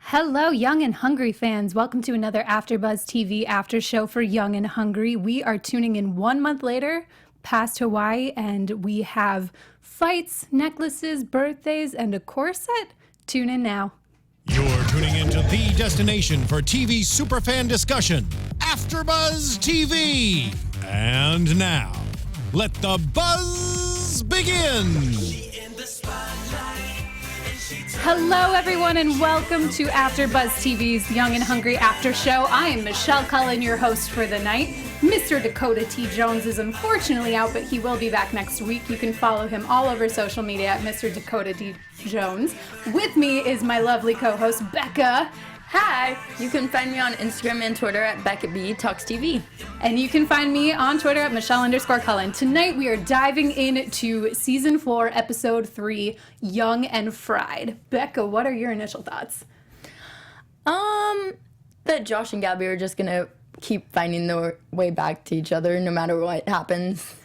Hello, Young and Hungry fans. Welcome to another AFTERBUZZ TV after show for Young and Hungry. We are tuning in 1 month later past Hawaii, and we have fights, necklaces, birthdays, and a corset. Tune in now. You're tuning into the destination for TV superfan discussion, AFTERBUZZ TV. And now, let the buzz begin. Hello, everyone, and welcome to AFTERBUZZ TV's Young and Hungry After Show. I am Michelle Cullen, your host for the night. Mr. Dakota T. Jones is unfortunately out, but he will be back next week. You can follow him all over social media at Mr. Dakota T. Jones. With me is my lovely co-host, Becca. Hi! You can find me on Instagram and Twitter at Becca B Talks TV. And you can find me on Twitter at Michelle_Cullen. Tonight we are diving into Season 4, Episode 3, Young and Fried. Becca, what are your initial thoughts? That Josh and Gabi are just gonna keep finding their way back to each other no matter what happens.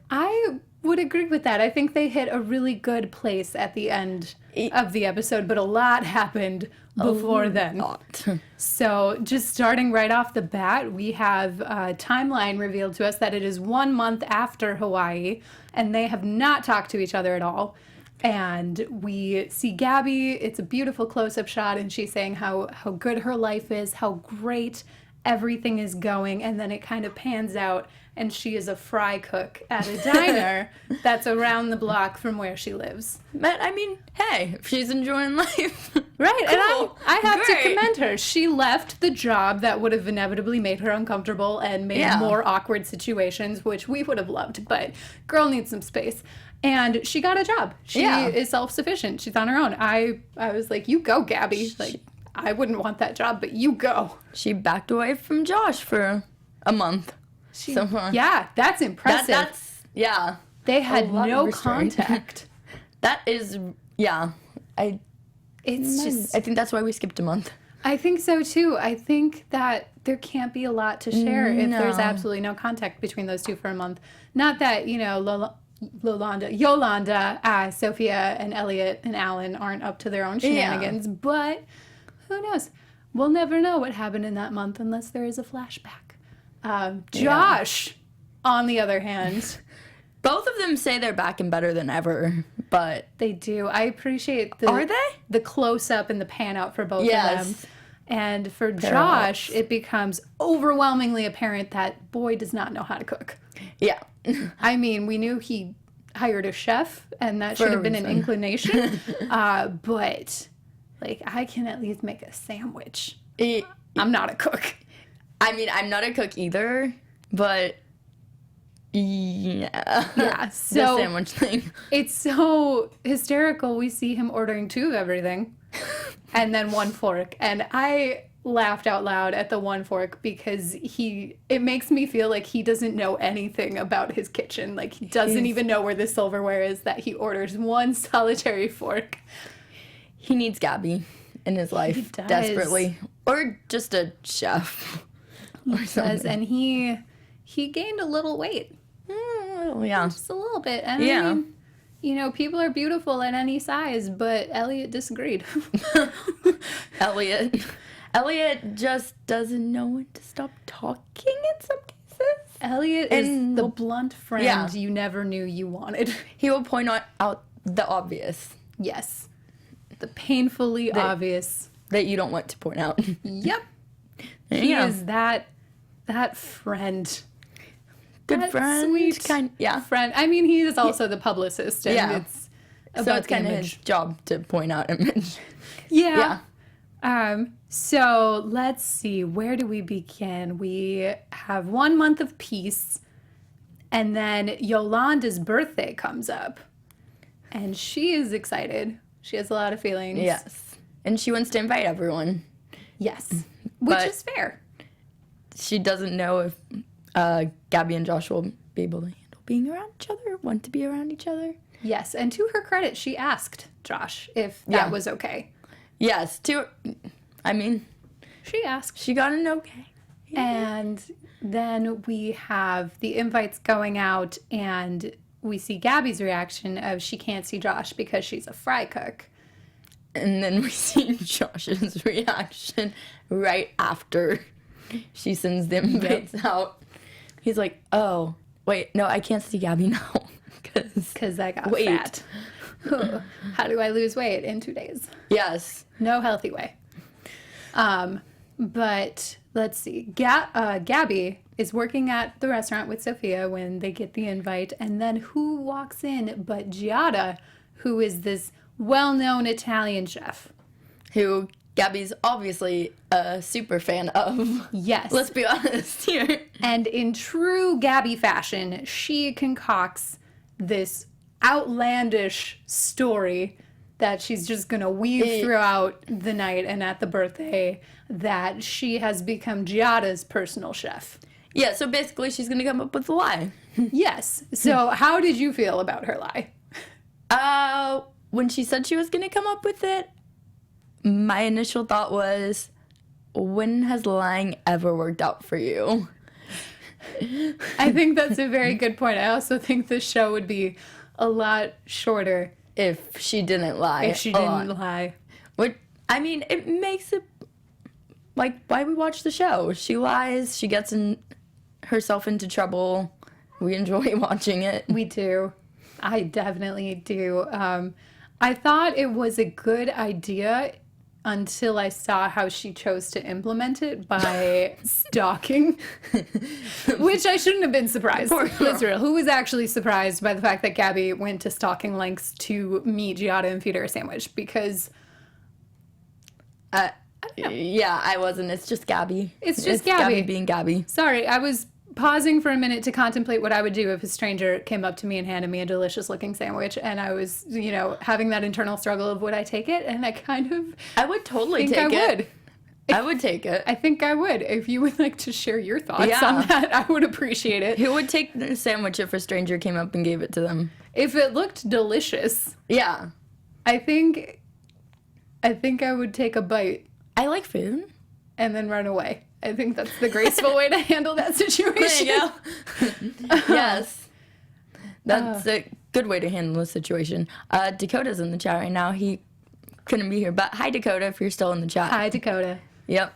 I would agree with that. I think they hit a really good place at the end of the episode, but a lot happened before then. So just starting right off the bat, we have a timeline revealed to us that it is 1 month after Hawaii, and they have not talked to each other at all. And we see Gabi, it's a beautiful close-up shot, and she's saying how good her life is, how great everything is going, and then it kind of pans out, and she is a fry cook at a diner that's around the block from where she lives. But, I mean, hey, if she's enjoying life. Right, cool. And I have to commend her. She left the job that would have inevitably made her uncomfortable and made more awkward situations, which we would have loved, but girl needs some space. And she got a job. She is self-sufficient. She's on her own. I was like, you go, Gabi. Like, I wouldn't want that job, but you go. She backed away from Josh for a month. Yeah, that's impressive. They had no contact. That is, I think that's why we skipped a month. I think so, too. I think that there can't be a lot to share if there's absolutely no contact between those two for a month. Not that, Yolanda, Sophia, and Elliot and Alan aren't up to their own shenanigans, but who knows? We'll never know what happened in that month unless there is a flashback. Josh, on the other hand... Both of them say they're back and better than ever, but... They do. I appreciate the close-up and the pan-out for both of them. And for Josh, it becomes overwhelmingly apparent that boy does not know how to cook. Yeah. I mean, we knew he hired a chef, and that should have been an inclination. But, like, I can at least make a sandwich. I'm not a cook. I mean, I'm not a cook either, but... Yeah, so the sandwich thing. It's so hysterical. We see him ordering 2 of everything and then 1 fork. And I laughed out loud at the 1 fork because it makes me feel like he doesn't know anything about his kitchen. Like, he doesn't even know where the silverware is that he orders 1 solitary fork. He needs Gabi in his life desperately. Or just a chef. He does, and he gained a little weight. Just a little bit. And I mean, people are beautiful at any size, but Elliot disagreed. Elliot just doesn't know when to stop talking in some cases. Elliot is the blunt friend you never knew you wanted. He will point out the obvious. Yes. The painfully obvious. That you don't want to point out. Yep. He is that friend. Good friend. Sweet friend. I mean, he is also the publicist. And it's about kind of his job to point out image. So let's see. Where do we begin? We have 1 month of peace. And then Yolanda's birthday comes up. And she is excited. She has a lot of feelings. Yes. And she wants to invite everyone. Yes. Which is fair. She doesn't know if Gabi and Josh will be able to handle being around each other, want to be around each other. Yes, and to her credit, she asked Josh if that was okay. Yes, she asked. She got an okay. Yeah. And then we have the invites going out, and we see Gabi's reaction of she can't see Josh because she's a fry cook. And then we see Josh's reaction right after she sends the invites out. He's like, oh, wait, no, I can't see Gabby now. Because I got fat. How do I lose weight in 2 days? Yes. No healthy way. But let's see. Gabby is working at the restaurant with Sophia when they get the invite. And then who walks in but Giada, who is this well-known Italian chef. Who Gabby's obviously a super fan of. Yes. Let's be honest here. And in true Gabby fashion, she concocts this outlandish story that she's just going to weave throughout the night and at the birthday, that she has become Giada's personal chef. Yeah, so basically she's going to come up with a lie. Yes. So how did you feel about her lie? When she said she was going to come up with it, my initial thought was, when has lying ever worked out for you? I think that's a very good point. I also think the show would be a lot shorter if she didn't lie. If she didn't lie. Which, I mean, it makes it like why we watch the show. She lies, she gets herself into trouble. We enjoy watching it. We do. I definitely do. I thought it was a good idea until I saw how she chose to implement it by stalking, which I shouldn't have been surprised. Let's be real. Who was actually surprised by the fact that Gabby went to stalking lengths to meet Giada and feed her a sandwich? Because yeah, I wasn't. It's just Gabby. It's just Gabby. Gabby being Gabby. Sorry, I was pausing for a minute to contemplate what I would do if a stranger came up to me and handed me a delicious looking sandwich, and I was, having that internal struggle of would I take it? And I would totally take it. I would take it. I think I would. If you would like to share your thoughts on that, I would appreciate it. Who would take the sandwich if a stranger came up and gave it to them? If it looked delicious. Yeah. I think I would take a bite. I like food. And then run away. I think that's the graceful way to handle that situation. There you go. Yes. That's a good way to handle the situation. Dakota's in the chat right now. He couldn't be here. But hi, Dakota, if you're still in the chat. Hi, Dakota. Yep.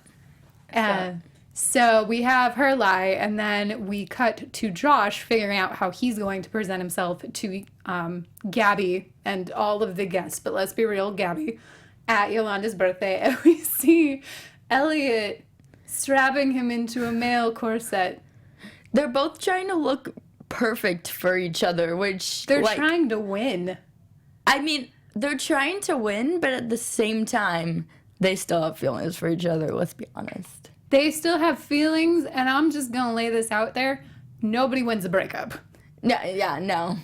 So we have her lie, and then we cut to Josh figuring out how he's going to present himself to Gabby and all of the guests. But let's be real, Gabby, at Yolanda's birthday. And we see Elliot strapping him into a male corset. They're both trying to look perfect for each other, which... They're trying to win. I mean, they're trying to win, but at the same time, they still have feelings for each other, let's be honest. They still have feelings, and I'm just going to lay this out there. Nobody wins a breakup. No.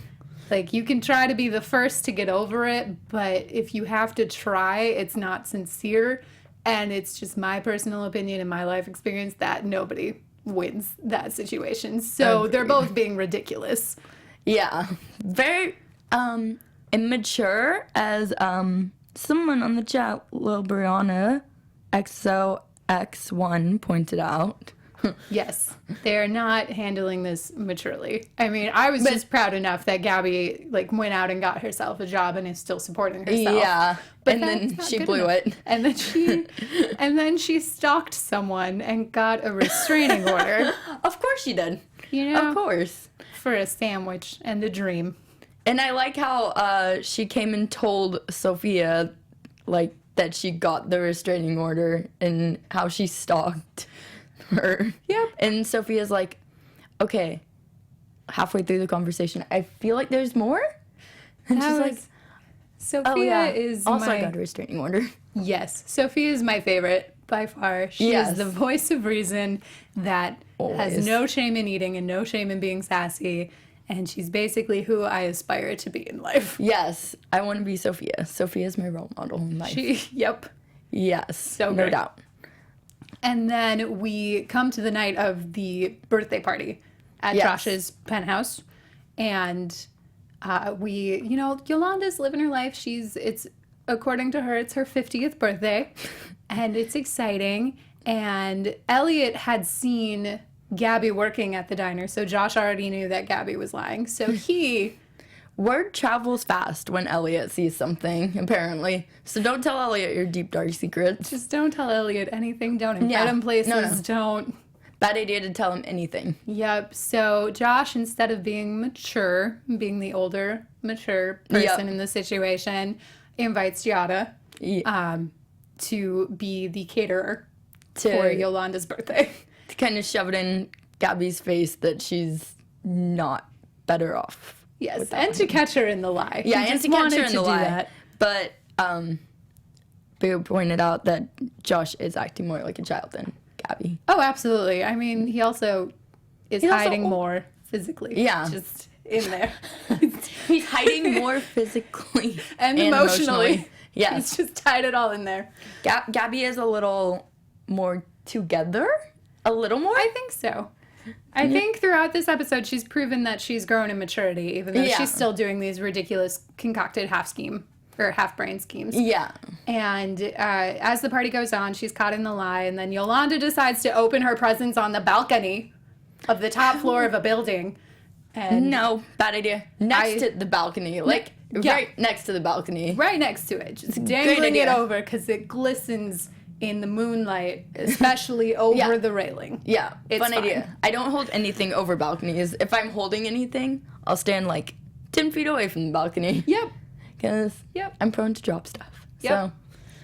Like, you can try to be the first to get over it, but if you have to try, it's not sincere. And it's just my personal opinion and my life experience that nobody wins that situation. So They're both being ridiculous. Yeah. Very immature, as someone on the chat, Lil Brianna XOX1 pointed out. Yes, they're not handling this maturely. I mean, I was just proud enough that Gabby went out and got herself a job and is still supporting herself. Yeah, but and then she blew enough. it. And then she stalked someone and got a restraining order. Of course she did. Of course. For a sandwich and a dream. And I like how she came and told Sophia that she got the restraining order and how she stalked her. Yep. And Sophia's like, okay, halfway through the conversation, I feel like there's more. And she's like, Sophia is also I got a restraining order. Yes, Sophia is my favorite by far. She is the voice of reason that has no shame in eating and no shame in being sassy. And she's basically who I aspire to be in life. Yes, I want to be Sophia. Sophia is my role model in life. Yep. Yes, so no doubt. And then we come to the night of the birthday party at Josh's penthouse. And Yolanda's living her life. According to her, it's her 50th birthday. And it's exciting. And Elliot had seen Gabby working at the diner. So Josh already knew that Gabby was lying. So he word travels fast when Elliot sees something, apparently. So don't tell Elliot your deep, dark secrets. Just don't tell Elliot anything. Don't invite him places. No. Don't. Bad idea to tell him anything. Yep. So Josh, instead of being mature, being the older, mature person in the situation, invites Giada to be the caterer for Yolanda's birthday. To kind of shove it in Gabby's face that she's not better off. Yes, and to catch her in the lie. Yeah, He and just to catch wanted her in to the do lie. that. But Becca pointed out that Josh is acting more like a child than Gabi. Oh, absolutely. I mean, he also is hiding more physically. Yeah. Just in there. He's hiding more physically and emotionally. Yes. He's just tied it all in there. Gabi is a little more together. A little more? I think so. I think throughout this episode, she's proven that she's grown in maturity, even though she's still doing these ridiculous concocted half-brain schemes. Yeah. And as the party goes on, she's caught in the lie, and then Yolanda decides to open her presents on the balcony of the top floor of a building. And no, bad idea. Next to the balcony, right next to the balcony. Right next to it, just dangling it over because it glistens in the moonlight, especially over the railing. Yeah, it's fun fine. idea. I don't hold anything over balconies. If I'm holding anything, I'll stand like 10 feet away from the balcony. Yep. Because I'm prone to drop stuff. Yep.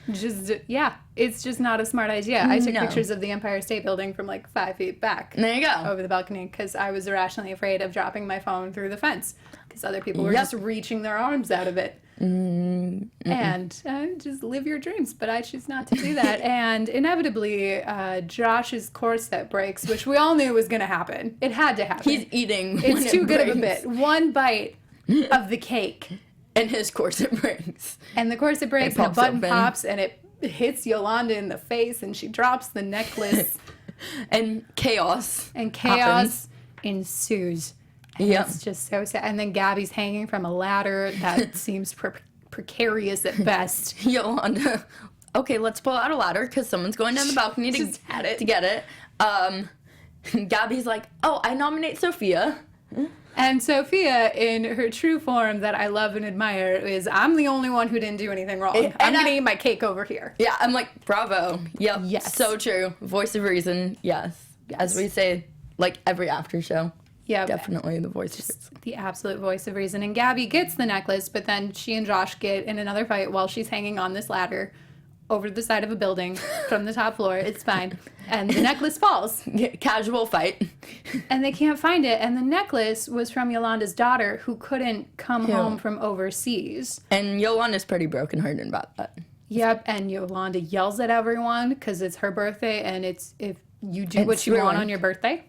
So, it's just not a smart idea. I took pictures of the Empire State Building from like 5 feet back. there you go. Over the balcony because I was irrationally afraid of dropping my phone through the fence because other people were just reaching their arms out of it. And just live your dreams, but I choose not to do that. And inevitably, Josh's corset breaks, which we all knew was going to happen. It had to happen. He's eating. It's too good of a bit. One bite of the cake. And his corset breaks. And the corset breaks, and a button pops, and it hits Yolanda in the face, and she drops the necklace. And chaos. Ensues. And it's just so sad. And then Gabby's hanging from a ladder that seems precarious at best. Yolanda, okay, let's pull out a ladder because someone's going down the balcony to get it. Gabby's like, oh, I nominate Sophia. And Sophia, in her true form that I love and admire, is I'm the only one who didn't do anything wrong. I'm going to eat my cake over here. Yeah, I'm like, bravo. Yep. Yes. So true. Voice of reason. Yes. As we say, like every after show. Yeah. Definitely the voice of reason. The absolute voice of reason. And Gabi gets the necklace, but then she and Josh get in another fight while she's hanging on this ladder over the side of a building from the top floor. It's fine. And the necklace falls. Casual fight. And they can't find it. And the necklace was from Yolanda's daughter who couldn't come home from overseas. And Yolanda's pretty brokenhearted about that. Yep. And Yolanda yells at everyone because it's her birthday. And it's if you do what you want on your birthday.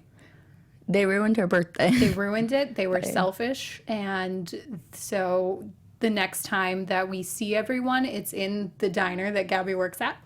They ruined her birthday. They ruined it. They were selfish. And so the next time that we see everyone, it's in the diner that Gabi works at.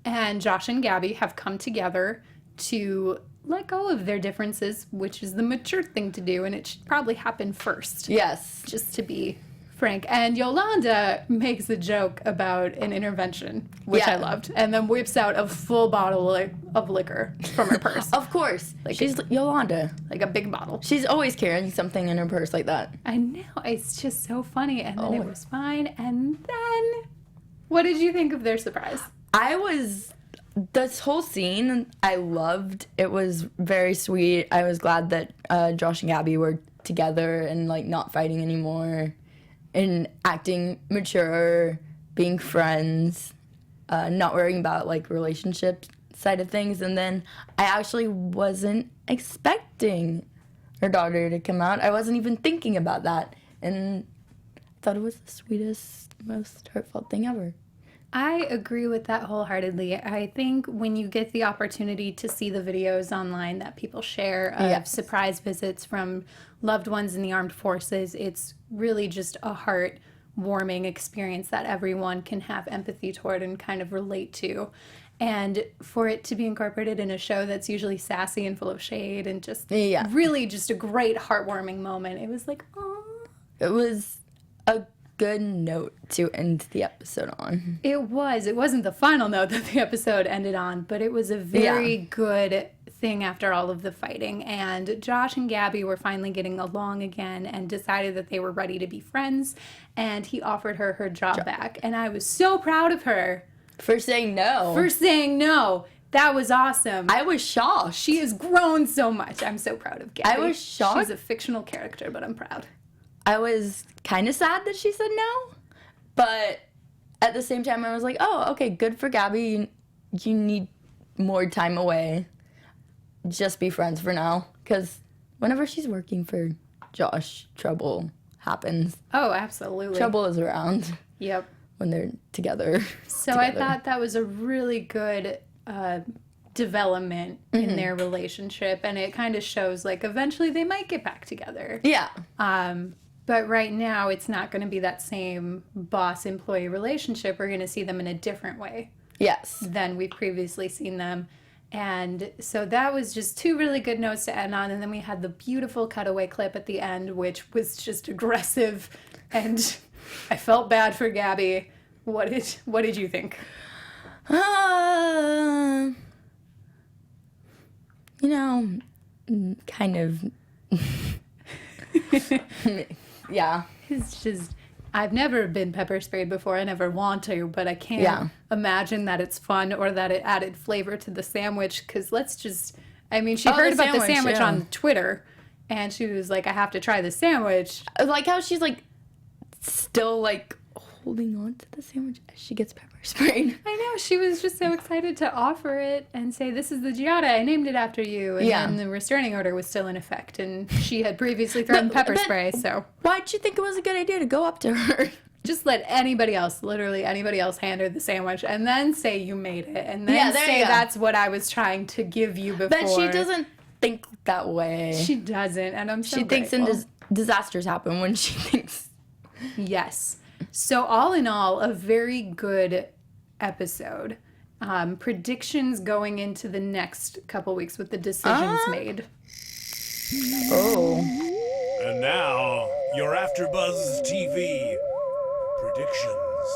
And Josh and Gabi have come together to let go of their differences, which is the mature thing to do. And it should probably happen first. Yes. Just to be frank. And Yolanda makes a joke about an intervention, which I loved. And then whips out a full bottle of liquor from her purse. Of course. Like she's Yolanda. Like a big bottle. She's always carrying something in her purse like that. I know. It's just so funny. And then it was fine. And then, what did you think of their surprise? This whole scene, I loved. It was very sweet. I was glad that Josh and Gabi were together and, like, not fighting anymore. And acting mature, being friends, not worrying about, like, relationship side of things. And then I actually wasn't expecting her daughter to come out. I wasn't even thinking about that. And I thought it was the sweetest, most heartfelt thing ever. I agree with that wholeheartedly. I think when you get the opportunity to see the videos online that people share of surprise visits from loved ones in the armed forces, it's really just a heart-warming experience that everyone can have empathy toward and kind of relate to. And for it to be incorporated in a show that's usually sassy and full of shade and just really just a great heartwarming moment, it was like, oh. It was a good note to end the episode on. It was. It wasn't the final note that the episode ended on, but it was a very good thing after all of the fighting, and Josh and Gabi were finally getting along again and decided that they were ready to be friends, and he offered her her job back. And I was so proud of her. For saying no. That was awesome. I was shocked. She has grown so much. I'm so proud of Gabi. I was shocked. She's a fictional character, but I'm proud. I was kind of sad that she said no, but at the same time, I was like, oh, okay, good for Gabi. You need more time away. Just be friends for now. Because whenever she's working for Josh, trouble happens. Oh, absolutely. Trouble is around. Yep. When they're together. So I thought that was a really good development in their relationship. And it kind of shows, like, eventually they might get back together. Yeah. But right now, it's not going to be that same boss-employee relationship. We're going to see them in a different way. Yes. Than we've previously seen them. And so that was just two really good notes to end on. And then we had the beautiful cutaway clip at the end, which was just aggressive. And I felt bad for Gabi. What did you think? Kind of. Yeah. It's just, I've never been pepper sprayed before. I never want to, but I can't imagine that it's fun or that it added flavor to the sandwich. Because she heard about the sandwich on Twitter, and she was like, I have to try the sandwich. I like how she's like, still like holding on to the sandwich as she gets pepper sprayed. I know. She was just so excited to offer it and say, this is the Giada. I named it after you. And then the restraining order was still in effect. And she had previously thrown pepper spray. So why'd you think it was a good idea to go up to her? Just let anybody else, literally anybody else, hand her the sandwich and then say you made it. And then say that's what I was trying to give you before. But she doesn't think that way. She doesn't. And I'm so She grateful. thinks disasters happen when she thinks. Yes. So all in all, a very good episode. Predictions going into the next couple weeks with the decisions made. Oh. And now, your AfterBuzz TV predictions.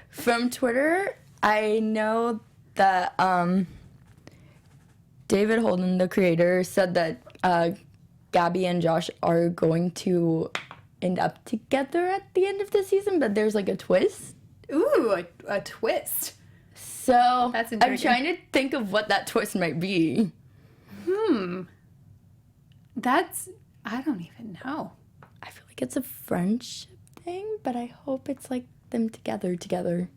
From Twitter, I know that David Holden, the creator, said that Gabi and Josh are going to end up together at the end of the season, but there's like a twist. Ooh, a twist. So That's I'm intriguing. trying to think of what that twist might be. I don't even know. I feel like it's a friendship thing, but I hope it's like them together.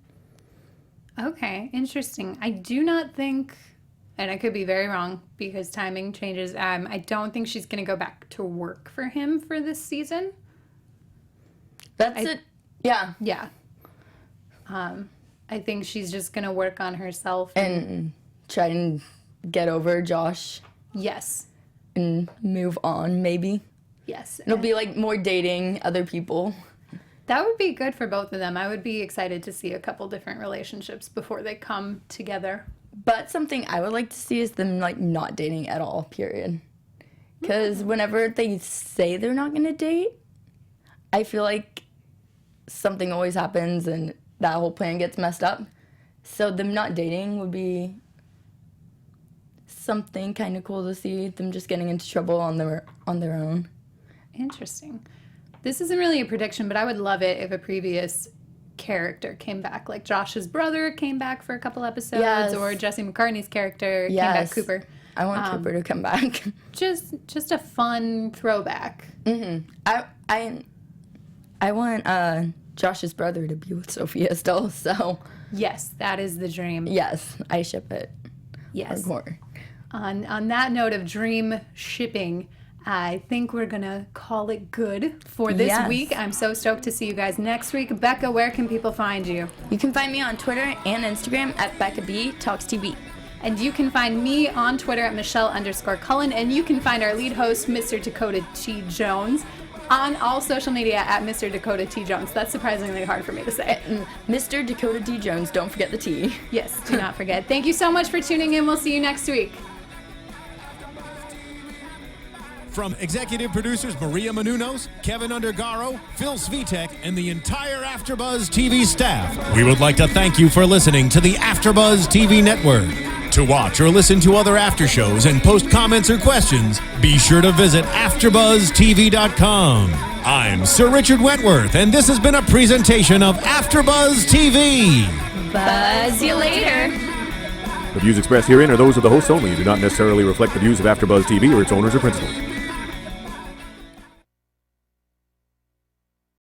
Okay, interesting. I do not think, and I could be very wrong because timing changes. I don't think she's going to go back to work for him for this season. That's it. Yeah. Yeah. I think she's just going to work on herself. And try and get over Josh Yes. and move on, maybe. Yes. It'll be like more dating other people. That would be good for both of them. I would be excited to see a couple different relationships before they come together. But something I would like to see is them like not dating at all, period. Because whenever they say they're not going to date, I feel like something always happens and that whole plan gets messed up. So them not dating would be something kind of cool to see. Them just getting into trouble on their own. Interesting. This isn't really a prediction, but I would love it if a previous character came back. Like Josh's brother came back for a couple episodes, Yes. or Jesse McCartney's character came Yes. back, Cooper. I want Cooper to come back. Just a fun throwback. I want Josh's brother to be with Sophia still, so Yes, that is the dream. yes, I ship it. Yes. Hardcore. On that note of dream shipping, I think we're going to call it good for this Yes. week. I'm so stoked to see you guys next week. Becca, where can people find you? You can find me on Twitter and Instagram at Becca B Talks TV. And you can find me on Twitter at Michelle_Cullen. And you can find our lead host, Mr. Dakota T. Jones, on all social media at Mr. Dakota T. Jones. That's surprisingly hard for me to say. Mr. Dakota D. Jones, don't forget the T. Yes, do not forget. Thank you so much for tuning in. We'll see you next week. From executive producers Maria Menounos, Kevin Undergaro, Phil Svitek, and the entire AfterBuzz TV staff, we would like to thank you for listening to the AfterBuzz TV network. To watch or listen to other after shows and post comments or questions, be sure to visit AfterBuzzTV.com. I'm Sir Richard Wentworth, and this has been a presentation of AfterBuzz TV. Buzz you later. The views expressed herein are those of the hosts only and do not necessarily reflect the views of AfterBuzz TV or its owners or principals.